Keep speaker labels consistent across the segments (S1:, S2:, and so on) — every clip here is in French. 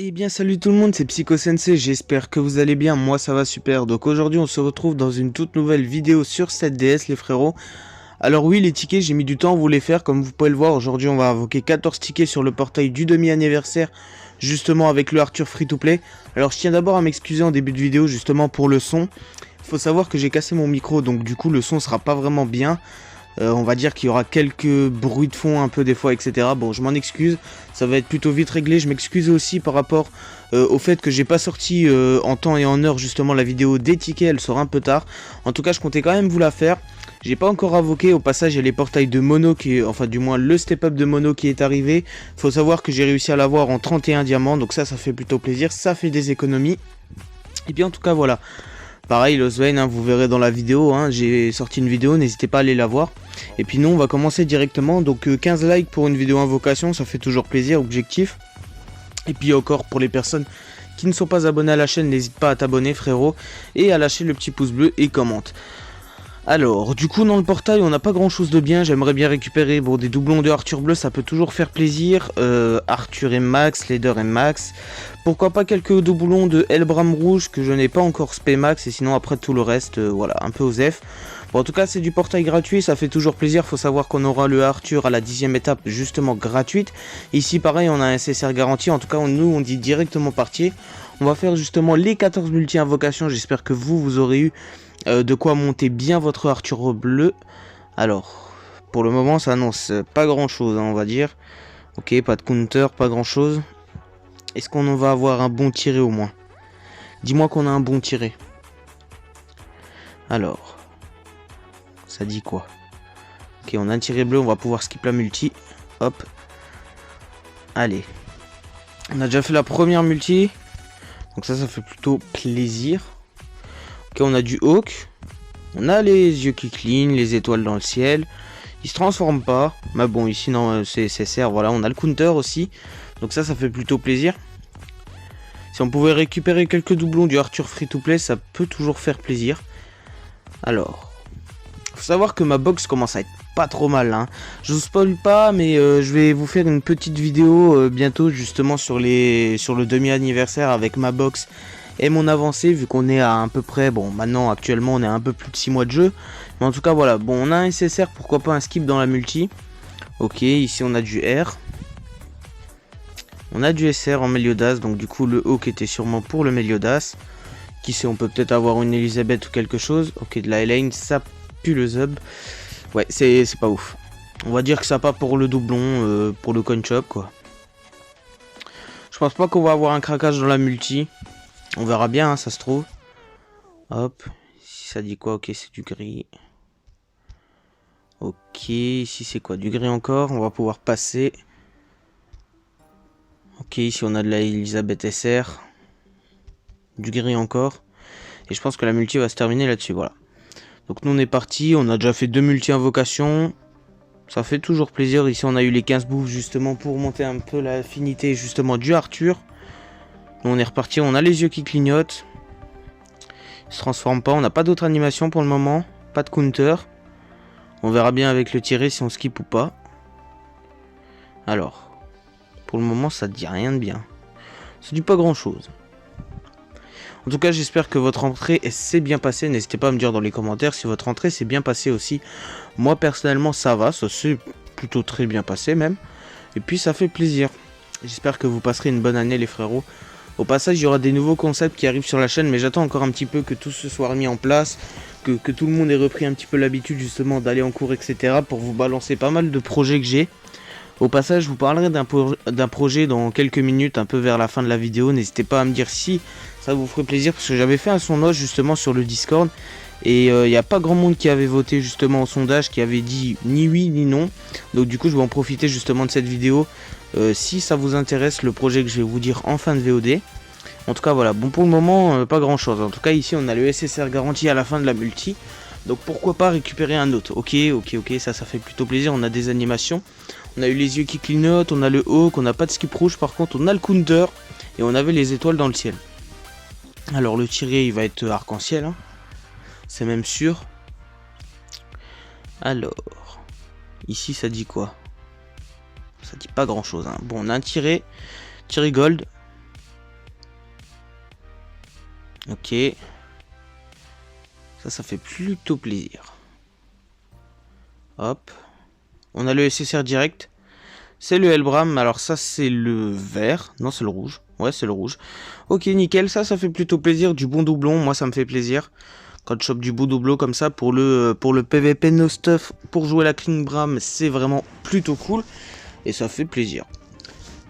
S1: Eh bien salut tout le monde, c'est Psycho Sensei, j'espère que vous allez bien, moi ça va super. Donc aujourd'hui on se retrouve dans une toute nouvelle vidéo sur cette DS les frérots. Alors oui, les tickets j'ai mis du temps à vous les faire, comme vous pouvez le voir. Aujourd'hui on va invoquer 14 tickets sur le portail du demi-anniversaire, justement avec le Arthur Free to Play. Alors je tiens d'abord à m'excuser en début de vidéo justement pour le son. Il faut savoir que j'ai cassé mon micro, donc du coup le son sera pas vraiment bien. On va dire qu'il y aura quelques bruits de fond un peu des fois, etc. Bon, je m'en excuse, ça va être plutôt vite réglé. Je m'excuse aussi par rapport au fait que j'ai pas sorti en temps et en heure justement la vidéo des tickets, elle sera un peu tard. En tout cas, je comptais quand même vous la faire. J'ai pas encore invoqué, au passage il y a les portails de Mono qui est, enfin du moins le step up de Mono qui est arrivé. Faut savoir que j'ai réussi à l'avoir en 31 diamants, donc ça fait plutôt plaisir, ça fait des économies. Et bien en tout cas voilà. Pareil, Lost Vein, hein, vous verrez dans la vidéo, hein, j'ai sorti une vidéo, n'hésitez pas à aller la voir. Et puis nous, on va commencer directement, donc 15 likes pour une vidéo invocation, ça fait toujours plaisir, objectif. Et puis encore, pour les personnes qui ne sont pas abonnées à la chaîne, n'hésite pas à t'abonner frérot, et à lâcher le petit pouce bleu et commente. Alors, du coup, dans le portail, on n'a pas grand chose de bien. J'aimerais bien récupérer des doublons de Arthur bleu, ça peut toujours faire plaisir. Arthur et Max, Leader et Max. Pourquoi pas quelques doublons de Elbram rouge que je n'ai pas encore spé Max. Et sinon, après tout le reste, voilà, un peu osef. Bon, en tout cas, c'est du portail gratuit, ça fait toujours plaisir. Faut savoir qu'on aura le Arthur à la 10e étape, justement gratuite. Ici, pareil, on a un SSR garanti. En tout cas, nous, on dit directement parti. On va faire justement les 14 multi-invocations. J'espère que vous aurez eu de quoi monter bien votre Arthur bleu. Alors, pour le moment, ça annonce pas grand chose, hein, on va dire. Ok, pas de counter, pas grand chose. Est-ce qu'on va avoir un bon tiré au moins? Dis-moi qu'on a un bon tiré. Alors, ça dit quoi? Ok, on a un tiré bleu, on va pouvoir skip la multi. Hop. Allez. On a déjà fait la première multi. Donc ça fait plutôt plaisir. Ok, on a du Hawk. On a les yeux qui clean, les étoiles dans le ciel. Il se transforme pas. Mais bon, ici, non, c'est SSR. Voilà, on a le counter aussi. Donc ça fait plutôt plaisir. Si on pouvait récupérer quelques doublons du Arthur Free to Play, ça peut toujours faire plaisir. Alors, faut savoir que ma box commence à être pas trop mal. Hein. Je vous spoil pas, mais je vais vous faire une petite vidéo bientôt justement sur le demi-anniversaire avec ma box et mon avancée, vu qu'on est à peu près, bon maintenant actuellement on est à un peu plus de 6 mois de jeu. Mais en tout cas voilà, bon on a un SSR, pourquoi pas un skip dans la multi. Ok, ici on a du R. On a du SR en Meliodas, donc du coup le Hawk était sûrement pour le Meliodas. Qui sait, on peut peut-être avoir une Elisabeth ou quelque chose. Ok, de la Elaine, ça pue le Zub. Ouais, c'est pas ouf. On va dire que ça pas pour le doublon, pour le coin shop quoi. Je pense pas qu'on va avoir un craquage dans la multi. On verra bien, hein, ça se trouve. Hop, si ça dit quoi? Ok, c'est du gris. Ok, ici c'est quoi? Du gris encore, on va pouvoir passer. Ok, ici on a de la Elisabeth SR. Du gris encore. Et je pense que la multi va se terminer là-dessus, voilà. Donc nous on est parti, on a déjà fait 2 multi-invocations. Ça fait toujours plaisir. Ici on a eu les 15 bouffes justement pour monter un peu l'affinité justement du Arthur. On est reparti, on a les yeux qui clignotent. Il se transforme pas, on n'a pas d'autre animation pour le moment. Pas de counter. On verra bien avec le tiré si on skip ou pas. Alors, pour le moment ça ne dit rien de bien. Ça dit pas grand chose. En tout cas j'espère que votre entrée s'est bien passée. N'hésitez pas à me dire dans les commentaires si votre entrée s'est bien passée aussi. Moi personnellement ça va, ça s'est plutôt très bien passé même. Et puis ça fait plaisir. J'espère que vous passerez une bonne année les frérots. Au passage, il y aura des nouveaux concepts qui arrivent sur la chaîne, mais j'attends encore un petit peu que tout se soit remis en place, que tout le monde ait repris un petit peu l'habitude justement d'aller en cours, etc. pour vous balancer pas mal de projets que j'ai. Au passage, je vous parlerai d'un projet dans quelques minutes, un peu vers la fin de la vidéo. N'hésitez pas à me dire si ça vous ferait plaisir, parce que j'avais fait un sondage justement sur le Discord, et il n'y a pas grand monde qui avait voté justement au sondage, qui avait dit ni oui ni non. Donc du coup, je vais en profiter justement de cette vidéo. Si ça vous intéresse le projet que je vais vous dire en fin de VOD. En tout cas voilà, bon pour le moment pas grand chose. En tout cas ici on a le SSR garanti à la fin de la multi. Donc pourquoi pas récupérer un autre. Ok, ça fait plutôt plaisir. On a des animations. On a eu les yeux qui clignotent, on a le Hawk, on n'a pas de skip rouge. Par contre on a le counter et on avait les étoiles dans le ciel. Alors le tiré il va être arc-en-ciel. Hein. C'est même sûr. Alors, ici ça dit quoi? Ça dit pas grand chose. Hein. Bon, on a un tiré gold. Ok. Ça fait plutôt plaisir. Hop. On a le SSR direct. C'est le Helbram. Alors ça, c'est le vert. Non, c'est le rouge. Ouais, c'est le rouge. Ok, nickel. Ça fait plutôt plaisir. Du bon doublon. Moi, ça me fait plaisir. Quand je chope du beau doublon comme ça pour le PVP no stuff, pour jouer la King Bram, c'est vraiment plutôt cool. Et ça fait plaisir.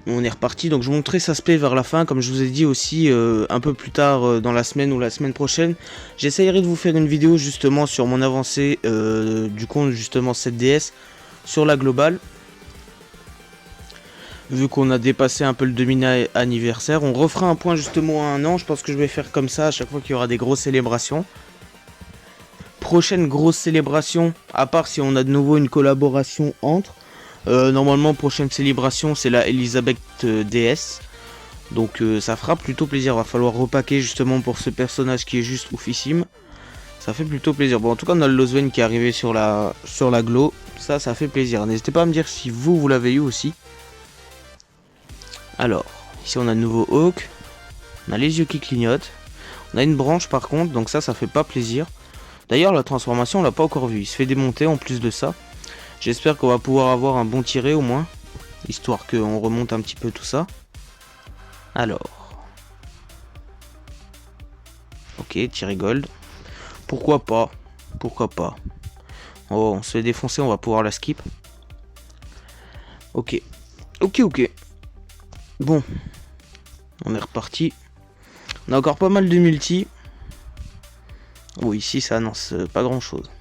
S1: On est reparti, donc je vous montrerai ça se play vers la fin, comme je vous ai dit aussi un peu plus tard dans la semaine ou la semaine prochaine. J'essayerai de vous faire une vidéo justement sur mon avancée du compte justement 7DS sur la globale. Vu qu'on a dépassé un peu le demi-anniversaire, on refera un point justement à un an. Je pense que je vais faire comme ça à chaque fois qu'il y aura des grosses célébrations. Prochaine grosse célébration, à part si on a de nouveau une collaboration entre... normalement prochaine célébration c'est la Elisabeth DS. Donc ça fera plutôt plaisir. Va falloir repacker justement pour ce personnage qui est juste oufissime. Ça fait plutôt plaisir. Bon en tout cas on a le Loswen qui est arrivé sur la glow. Ça fait plaisir. N'hésitez pas à me dire si vous l'avez eu aussi. Alors ici on a de nouveau Hawk. On a les yeux qui clignotent. On a une branche par contre. Donc ça fait pas plaisir. D'ailleurs la transformation on l'a pas encore vu. Il se fait démonter en plus de ça. J'espère qu'on va pouvoir avoir un bon tiré au moins, histoire qu'on remonte un petit peu tout ça. Alors. Ok, tiré gold. Pourquoi pas? Pourquoi pas? Oh, on se fait défoncer, on va pouvoir la skip. Ok. Ok. Bon. On est reparti. On a encore pas mal de multi. Oh, ici ça annonce pas grand chose.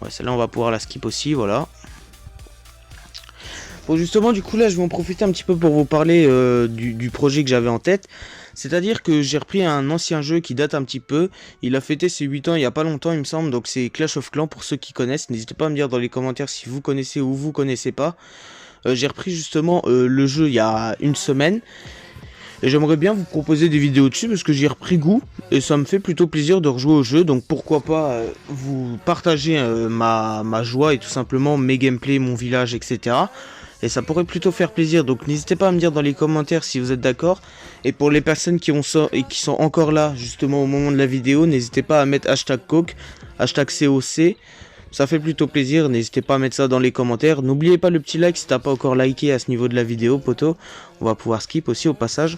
S1: Ouais, celle-là on va pouvoir la skip aussi, voilà. Bon justement du coup là je vais en profiter un petit peu pour vous parler du projet que j'avais en tête. C'est-à-dire que j'ai repris un ancien jeu qui date un petit peu. Il a fêté ses 8 ans il n'y a pas longtemps il me semble. Donc c'est Clash of Clans pour ceux qui connaissent. N'hésitez pas à me dire dans les commentaires si vous connaissez ou vous connaissez pas. J'ai repris justement le jeu il y a une semaine. Et j'aimerais bien vous proposer des vidéos dessus parce que j'y ai repris goût et ça me fait plutôt plaisir de rejouer au jeu. Donc pourquoi pas vous partager ma joie et tout simplement mes gameplays, mon village, etc. Et ça pourrait plutôt faire plaisir. Donc n'hésitez pas à me dire dans les commentaires si vous êtes d'accord. Et pour les personnes qui sont encore là justement au moment de la vidéo, n'hésitez pas à mettre hashtag coke, hashtag COC. Ça fait plutôt plaisir, n'hésitez pas à mettre ça dans les commentaires. N'oubliez pas le petit like si t'as pas encore liké à ce niveau de la vidéo, poto. On va pouvoir skip aussi au passage.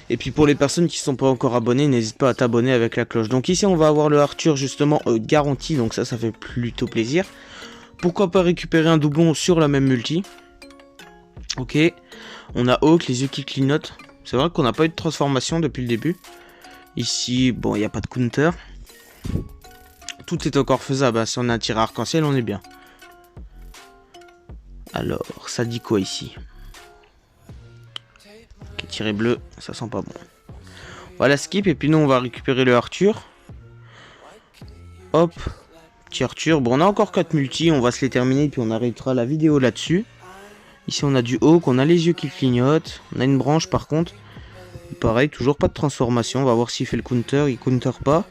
S1: Et puis pour les personnes qui sont pas encore abonnées, n'hésite pas à t'abonner avec la cloche. Donc ici on va avoir le Arthur justement garanti, donc ça fait plutôt plaisir. Pourquoi pas récupérer un doublon sur la même multi. Ok, on a Hawk, les yeux qui clignotent. C'est vrai qu'on n'a pas eu de transformation depuis le début. Ici, bon, il n'y a pas de counter. Tout est encore faisable, si on a un tir arc-en-ciel, on est bien. Alors, ça dit quoi ici? Ok, tiré bleu, ça sent pas bon. Voilà, skip, et puis nous on va récupérer le Arthur. Hop, petit Arthur. Bon, on a encore 4 multi, on va se les terminer, puis on arrêtera la vidéo là-dessus. Ici on a du Hawk, on a les yeux qui clignotent. On a une branche par contre. Pareil, toujours pas de transformation, on va voir s'il fait le counter, il counter pas.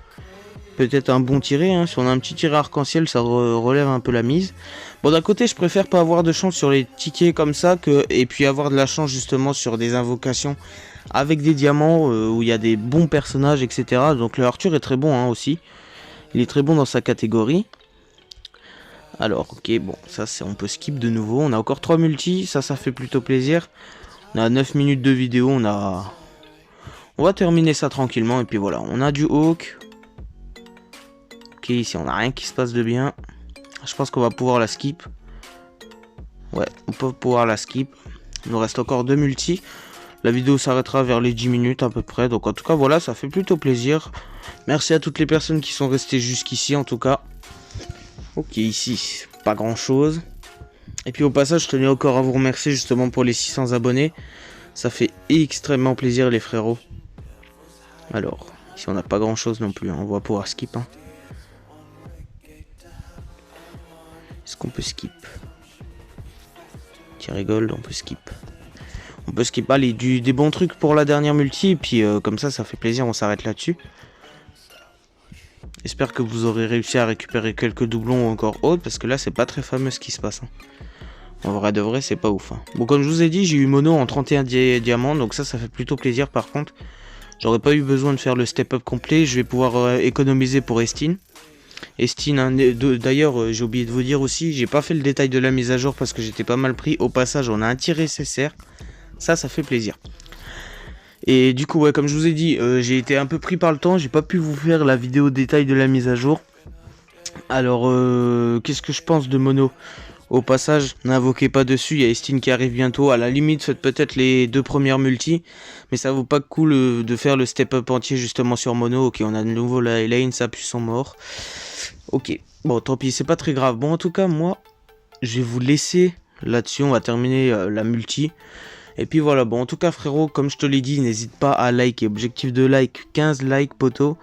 S1: Peut-être un bon tiré, hein. Si on a un petit tiré arc-en-ciel, ça relève un peu la mise. Bon, d'un côté, je préfère pas avoir de chance sur les tickets comme ça, et puis avoir de la chance justement sur des invocations avec des diamants, où il y a des bons personnages, etc. Donc le Arthur est très bon hein, aussi. Il est très bon dans sa catégorie. Alors, ok, bon, ça on peut skip de nouveau. On a encore 3 multi, ça fait plutôt plaisir. On a 9 minutes de vidéo, on va terminer ça tranquillement, et puis voilà. On a du Hawk. Ok, ici on n'a rien qui se passe de bien. Je pense qu'on va pouvoir la skip. Ouais, on peut pouvoir la skip. Il nous reste encore 2 multi. La vidéo s'arrêtera vers les 10 minutes à peu près. Donc en tout cas voilà, ça fait plutôt plaisir. Merci à toutes les personnes qui sont restées jusqu'ici en tout cas. Ok, ici, pas grand chose. Et puis au passage, je tenais encore à vous remercier justement pour les 600 abonnés. Ça fait extrêmement plaisir les frérots. Alors, ici on n'a pas grand chose non plus. On va pouvoir skip. Hein. Est-ce qu'on peut skip? Tiré gold, on peut skip. On peut skip. Allez, des bons trucs pour la dernière multi. Et puis comme ça fait plaisir, on s'arrête là-dessus. J'espère que vous aurez réussi à récupérer quelques doublons ou encore autres. Parce que là, c'est pas très fameux ce qui se passe. Hein. En vrai de vrai, c'est pas ouf. Hein. Bon, comme je vous ai dit, j'ai eu mono en 31 diamants, donc ça fait plutôt plaisir par contre. J'aurais pas eu besoin de faire le step-up complet, je vais pouvoir économiser pour Estine. Estine, hein, d'ailleurs, j'ai oublié de vous dire aussi, j'ai pas fait le détail de la mise à jour parce que j'étais pas mal pris. Au passage, on a un tir SSR, ça fait plaisir. Et du coup, ouais, comme je vous ai dit, j'ai été un peu pris par le temps, j'ai pas pu vous faire la vidéo détail de la mise à jour. Alors, qu'est-ce que je pense de mono? Au passage, n'invoquez pas dessus, il y a Estine qui arrive bientôt. À la limite, faites peut-être les 2 premières multis. Mais ça vaut pas le coup de faire le step-up entier justement sur mono. Ok, on a de nouveau la Elaine, sa puce sont morts. Ok, bon tant pis, c'est pas très grave. Bon en tout cas, moi, je vais vous laisser là-dessus. On va terminer la multi. Et puis voilà, bon en tout cas frérot, comme je te l'ai dit, n'hésite pas à liker. Objectif de like, 15 likes poteau.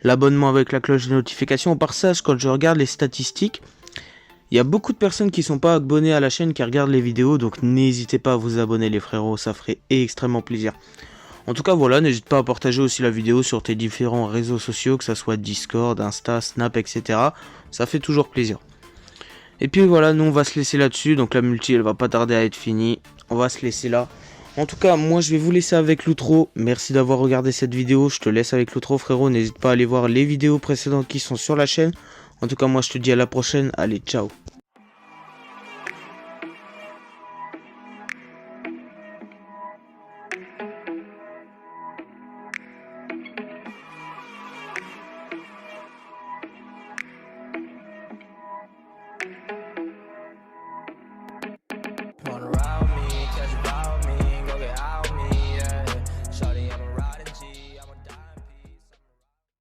S1: L'abonnement avec la cloche de notification. Au passage, quand je regarde les statistiques, il y a beaucoup de personnes qui sont pas abonnées à la chaîne qui regardent les vidéos, donc n'hésitez pas à vous abonner les frérots, ça ferait extrêmement plaisir. En tout cas voilà, n'hésite pas à partager aussi la vidéo sur tes différents réseaux sociaux, que ça soit Discord, Insta, Snap, etc. Ça fait toujours plaisir. Et puis voilà, nous on va se laisser là-dessus, donc la multi elle va pas tarder à être finie, on va se laisser là. En tout cas, moi je vais vous laisser avec l'outro, merci d'avoir regardé cette vidéo, je te laisse avec l'outro frérot, n'hésite pas à aller voir les vidéos précédentes qui sont sur la chaîne. En tout cas, moi je te dis à la prochaine, allez ciao.